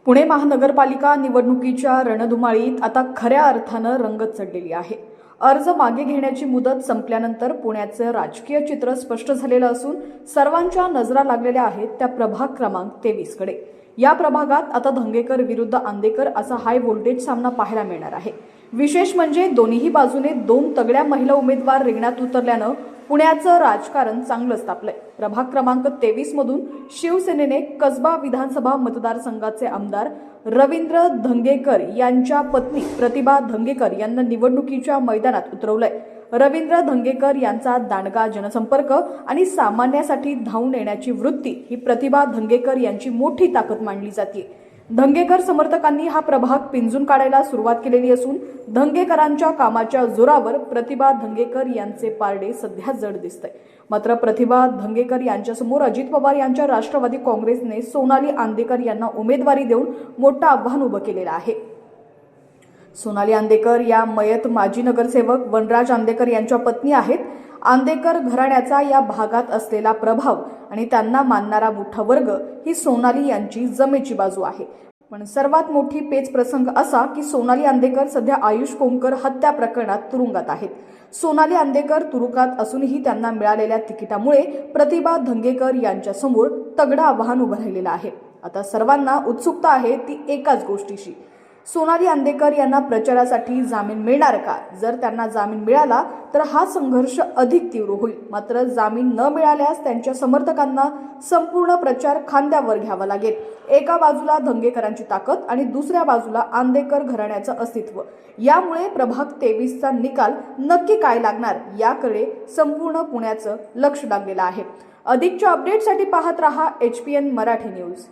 पुणे महानगरपालिका निवडणुकीच्या रणधुमाळीत आता खऱ्या अर्थानं रंगत चढलेली आहे। अर्ज मागे घेण्याची मुदत संपल्यानंतर पुण्याचं राजकीय चित्र स्पष्ट झालेलं असून सर्वांच्या नजरा लागलेल्या आहेत त्या प्रभाग क्रमांक 23 कडे। या प्रभागात आता धंगेकर विरुद्ध आंदेकर असा हाय व्होल्टेज सामना पाहायला मिळणार आहे। विशेष म्हणजे दोन्ही बाजूने दोन तगड्या महिला उमेदवार रिंगणात उतरल्यानं पुण्याचं राजकारण चांगलंच तापलंय। प्रभाग क्रमांक 23 मधून शिवसेनेने कसबा विधानसभा मतदारसंघाचे आमदार रवींद्र धंगेकर यांच्या पत्नी प्रतिभा धंगेकर यांना निवडणुकीच्या मैदानात उतरवलंय। रवींद्र धंगेकर यांचा दांडगा जनसंपर्क आणि सामान्यासाठी धावून येण्याची वृत्ती ही प्रतिभा धंगेकर यांची मोठी ताकद मानली जाते। धंगेकर समर्थकांनी हा प्रभाग पिंजून काढायला सुरुवात केलेली असून धंगेकरांच्या कामाच्या जोरावर प्रतिभा धंगेकर यांचे पारडे सध्या जड दिसतंय। मात्र प्रतिभा धंगेकर यांच्यासमोर अजित पवार यांच्या राष्ट्रवादी काँग्रेसने सोनाली आंदेकर यांना उमेदवारी देऊन मोठं आव्हान उभं केलेलं आहे। सोनाली आंदेकर या मयत माजी नगरसेवक वनराज आंदेकर यांच्या पत्नी आहेत। आंदेकर घराण्याचा या भागात असलेला प्रभाव आणि त्यांना मानणारा मोठा वर्ग ही सोनाली यांची जमेची बाजू आहे। पण सर्वात मोठी पेच प्रसंग असा की सोनाली आंदेकर सध्या आयुष कोंकर हत्या प्रकरणात तुरुंगात आहेत। सोनाली आंदेकर तुरुंगात असूनही त्यांना मिळालेल्या तिकिटामुळे प्रतिभा धंगेकर यांच्या समोर तगडं आव्हान उभं राहिलेलं आहे। आता सर्वांना उत्सुकता आहे ती एकाच गोष्टीची, सोनाली आंदेकर यांना प्रचारासाठी जामीन मिळणार का? जर त्यांना जामीन मिळाला तर हा संघर्ष अधिक तीव्र होईल। मात्र जामीन न मिळाल्यास त्यांच्या समर्थकांना संपूर्ण प्रचार खांद्यावर घ्यावा लागेल। एका बाजूला धंगेकरांची ताकद आणि दुसऱ्या बाजूला आंदेकर घराण्याचं अस्तित्व। यामुळे प्रभाग 23 चा निकाल नक्की काय लागणार याकडे संपूर्ण पुण्याचं लक्ष लागलेलं आहे। अधिकच्या अपडेटसाठी पाहत रहा HPN मराठी न्यूज।